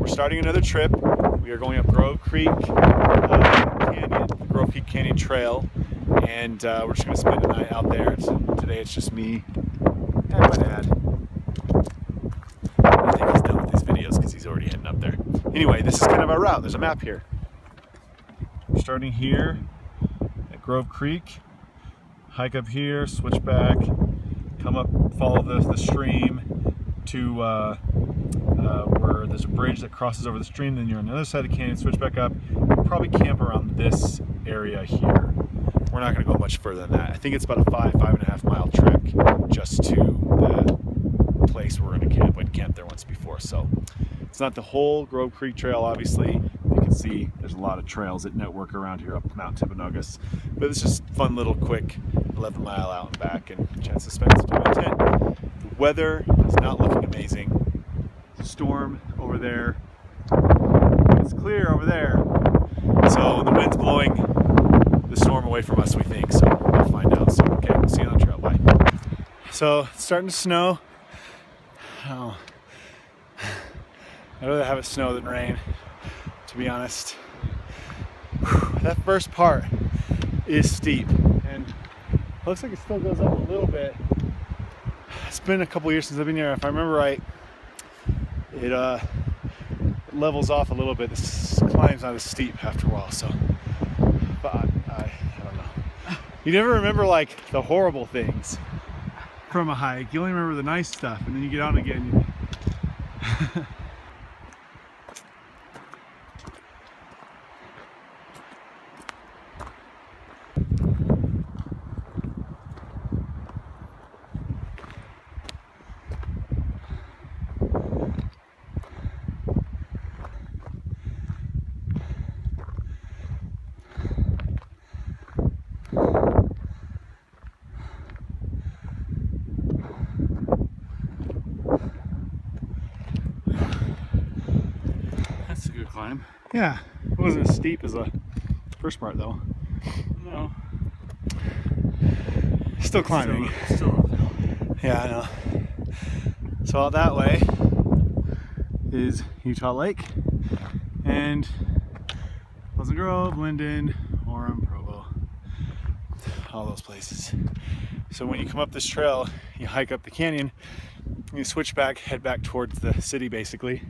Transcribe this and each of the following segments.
we're starting another trip. We are going up Grove Creek Canyon, Grove Creek Canyon Trail, and we're just gonna spend the night out there. Today it's just me and my dad. I think he's done with his videos because he's already heading up there. Anyway, this is kind of our route. There's a map here. We're starting here at Grove Creek, hike up here, switch back, come up, follow the stream to where there's a bridge that crosses over the stream. Then you're on the other side of the canyon, switch back up. We'll probably camp around this area here. We're not going to go much further than that. I think it's about a 5.5 mile trek just to the place we're going to camp. We'd camped there once before, so it's not the whole Grove Creek Trail, obviously. You can see there's a lot of trails that network around here up Mount Timpanogos, but it's just fun little quick 11 mile out and back and chance to spend some time in tent. The weather is not looking amazing. Storm over there. It's clear over there. So the wind's blowing the storm away from us, we think. So we'll find out. So okay, we'll see you on the trail. Bye. So it's starting to snow. Oh, I'd rather have it snow than rain, to be honest. Whew, that first part is steep and looks like it still goes up a little bit. It's been a couple years since I've been here. If I remember right, it levels off a little bit. This climb's not as steep after a while, so but I don't know. You never remember like the horrible things from a hike. You only remember the nice stuff, and then you get on again. Climb. Yeah, it wasn't as steep as the first part though. No. Still climbing. Still uphill. Yeah, I know. So out that way is Utah Lake and Pleasant Grove, Linden, Orem, Provo, all those places. So when you come up this trail, you hike up the canyon, you switch back, head back towards the city basically.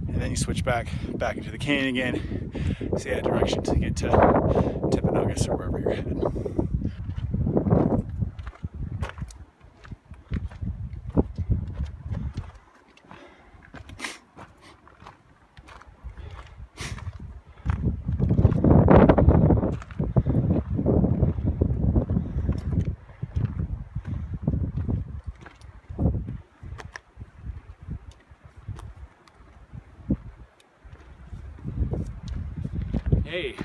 And then you switch back into the canyon again, so yeah, direction to get to Timpanogos or wherever you're headed. Hey.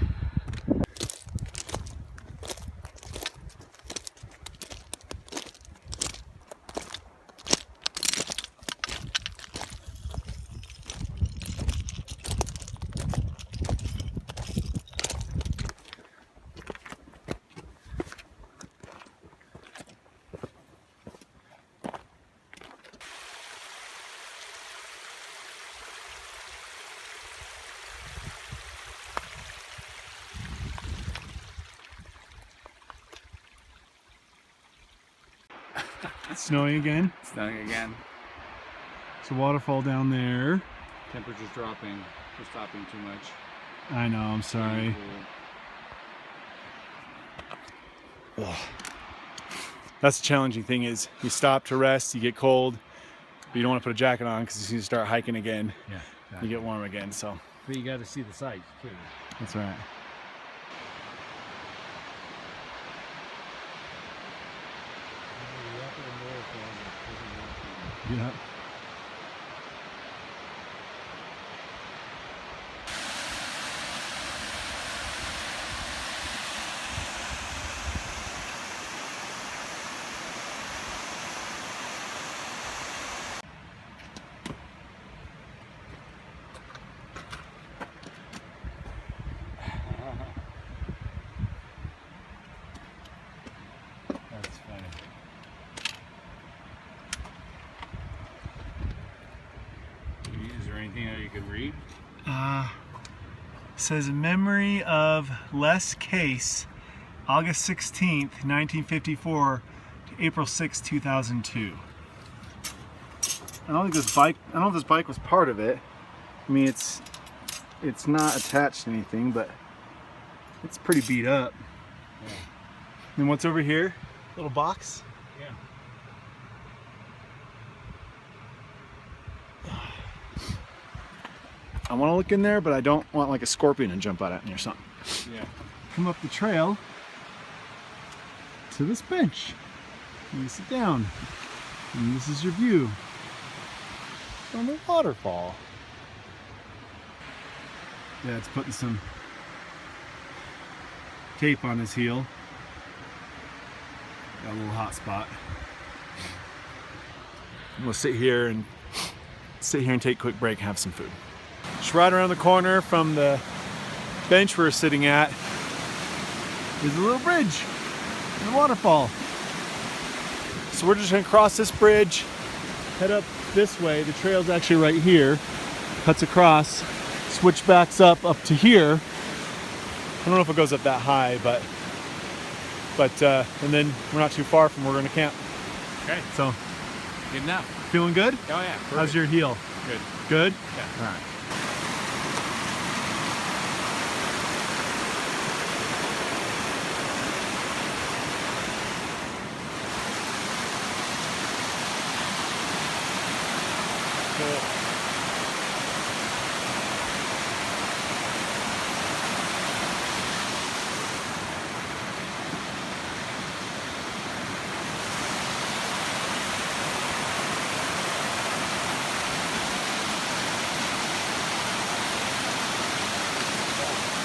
It's snowing again. It's snowing again. It's a waterfall down there. Temperature's dropping. We're stopping too much. I know, I'm sorry. Cool. That's the challenging thing is you stop to rest, you get cold, but you don't want to put a jacket on because as soon as you start hiking again, Yeah. you get warm again, so. But you got to see the sights too. That's right. Yeah. Anything that you could read? Says memory of Les Case, August 16th, 1954 to April 6th, 2002. I don't know if this bike was part of it. I mean, it's not attached to anything, but it's pretty beat up. Yeah. And what's over here? Little box. Yeah. I want to look in there, but I don't want like a scorpion to jump out at me or something. Yeah. Come up the trail to this bench. And you sit down. And this is your view from the waterfall. Yeah, it's putting some tape on his heel. Got a little hot spot. We'll sit here and take a quick break and have some food. Just right around the corner from the bench we're sitting at is a little bridge and a waterfall. So we're just gonna cross this bridge, head up this way. The trail's actually right here, cuts across, switch backs up to here. I don't know if it goes up that high, but and then we're not too far from where we're gonna camp. Okay. So, Good enough. feeling good? Oh yeah. Perfect. How's your heel? Good. Good? Yeah. All right.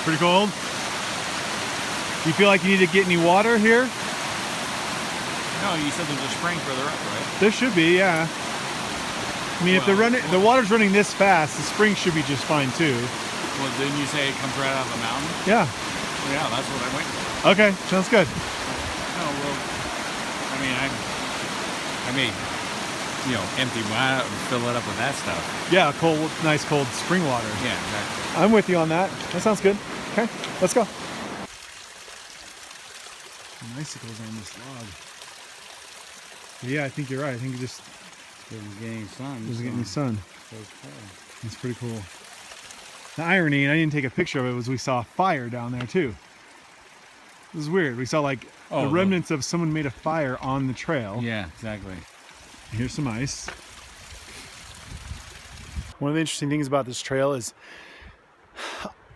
Pretty cold. You feel like you need to get any water here? No, you said there's a spring further up, right? There should be, yeah. I mean, if the water's running this fast, the spring should be just fine too. Well, didn't you say it comes right out of the mountain? Yeah. Yeah, that's what I went for. Okay, sounds good. Oh well, I mean, I may, empty mine out and fill it up with that stuff. Yeah, nice cold spring water. Yeah, exactly. I'm with you on that. That sounds good. Okay, let's go. Some icicles on this log. Yeah, I think you're right. I think it just Doesn't get any sun. doesn't get any sun. So it's cold. It's pretty cool. The irony, and I didn't take a picture of it, was we saw a fire down there too. It was weird. We saw like the remnants of someone made a fire on the trail. Yeah, exactly. Here's some ice. One of the interesting things about this trail is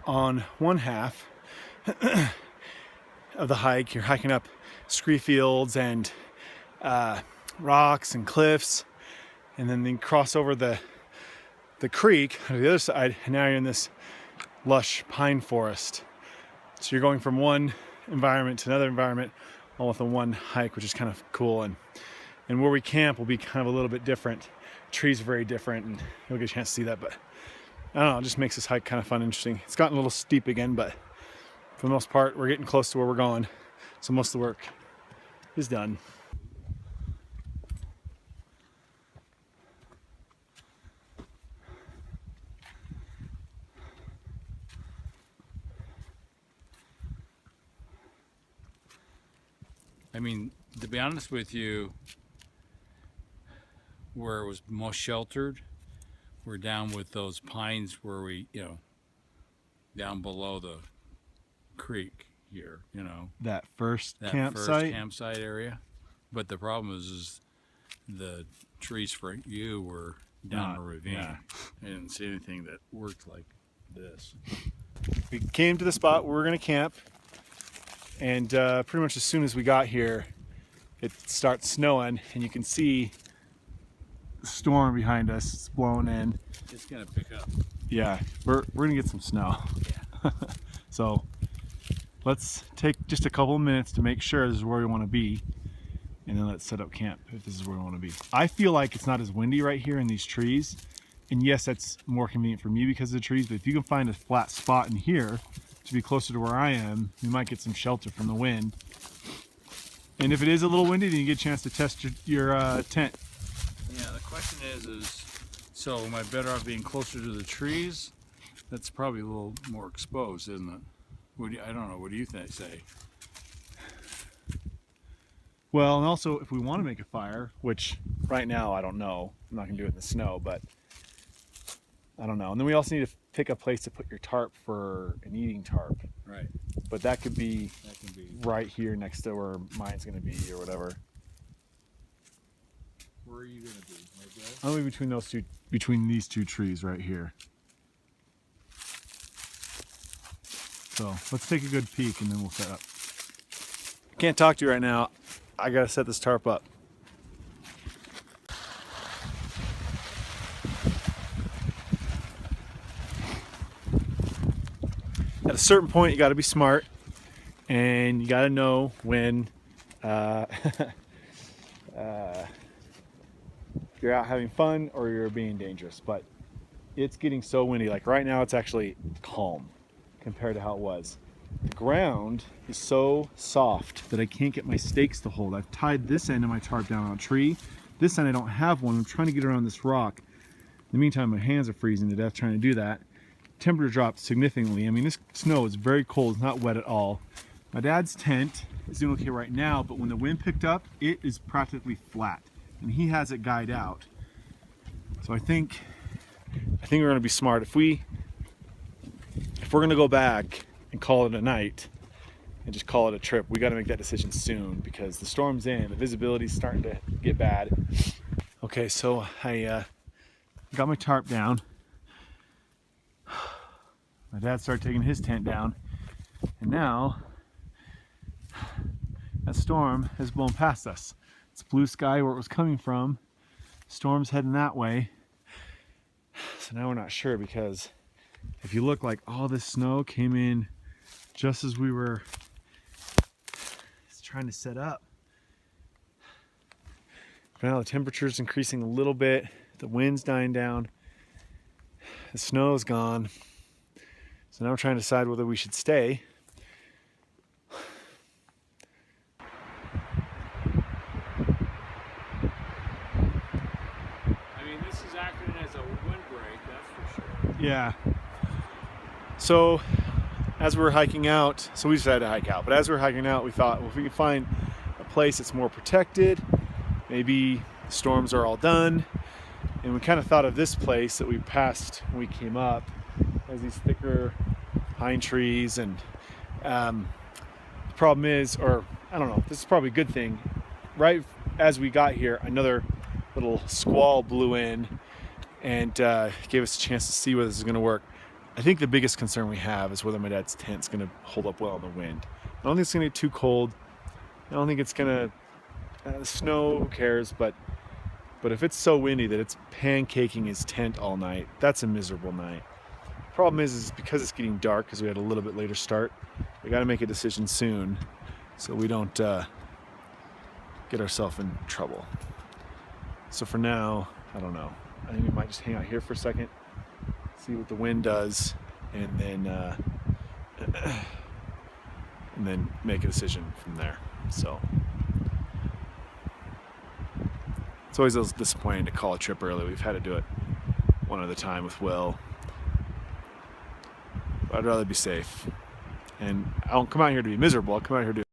on one half of the hike, you're hiking up scree fields and rocks and cliffs, and then you cross over the creek on the other side, and now you're in this lush pine forest. So you're going from one environment to another environment all with a one hike, which is kind of cool. And where we camp will be kind of a little bit different. Trees are very different, and you'll get a chance to see that, but I don't know, it just makes this hike kind of fun and interesting. It's gotten a little steep again, but for the most part, we're getting close to where we're going. So most of the work is done. I mean, to be honest with you, where it was most sheltered, we're down with those pines where we, down below the creek here, That first that campsite. first campsite area. But the problem is the trees for you were down a ravine. yeah. I didn't see anything that worked like this. We came to the spot where we're gonna camp, and pretty much as soon as we got here, it starts snowing, and you can see the storm behind us. It's blowing in. It's gonna pick up. Yeah, we're gonna get some snow. Yeah. So let's take just a couple of minutes to make sure this is where we want to be, and then let's set up camp if this is where we want to be. I feel like it's not as windy right here in these trees, and yes, that's more convenient for me because of the trees, but if you can find a flat spot in here to be closer to where I am, you might get some shelter from the wind. And if it is a little windy, then you get a chance to test your tent. Yeah, the question is So am I better off being closer to the trees? That's probably a little more exposed, isn't it? I don't know. What do you say? Well, and also if we want to make a fire, which right now I don't know, I'm not gonna do it in the snow, but I don't know. And then we also need to pick a place to put your tarp for an eating tarp. Right. But that could be That can be. right here next to where mine's gonna be or whatever. Where are you gonna be? Right there? I'm gonna be between these two trees right here. So let's take a good peek and then we'll set up. Can't talk to you right now. I gotta set this tarp up. At a certain point, you gotta be smart and you gotta know when you're out having fun or you're being dangerous. But it's getting so windy. Like right now, it's actually calm compared to how it was. The ground is so soft that I can't get my stakes to hold. I've tied this end of my tarp down on a tree. This end I don't have one. I'm trying to get around this rock. In the meantime, my hands are freezing to death trying to do that. Temperature dropped significantly. I mean, this snow is very cold. It's not wet at all. My dad's tent is doing okay right now, but when the wind picked up, it is practically flat. And he has it guyed out. So I think we're gonna be smart. If we're gonna go back and call it a night and just call it a trip, we got to make that decision soon because the storm's in, the visibility's starting to get bad. Okay, so I got my tarp down. My dad started taking his tent down, and now that storm has blown past us. It's blue sky where it was coming from. Storm's heading that way. So now we're not sure because if you look, like all this snow came in just as we were trying to set up. But now the temperature's increasing a little bit, the wind's dying down, the snow's gone. So now we're trying to decide whether we should stay. I mean, this is acting as a windbreak, that's for sure. Yeah. So as we were hiking out, so we decided to hike out, but as we were hiking out, we thought, well, if we could find a place that's more protected, maybe the storms are all done. And we kind of thought of this place that we passed when we came up as these thicker pine trees. And the problem is, or I don't know, this is probably a good thing. Right as we got here, another little squall blew in and gave us a chance to see whether this is going to work. I think the biggest concern we have is whether my dad's tent's going to hold up well in the wind. I don't think it's going to get too cold. I don't think it's going to snow, who cares, but if it's so windy that it's pancaking his tent all night, that's a miserable night. Problem is because it's getting dark, because we had a little bit later start, we got to make a decision soon so we don't get ourselves in trouble. So for now, I don't know. I think we might just hang out here for a second, see what the wind does, and then make a decision from there. So it's always a little disappointing to call a trip early. We've had to do it one other time with Will. But I'd rather be safe. And I don't come out here to be miserable. I'll come out here to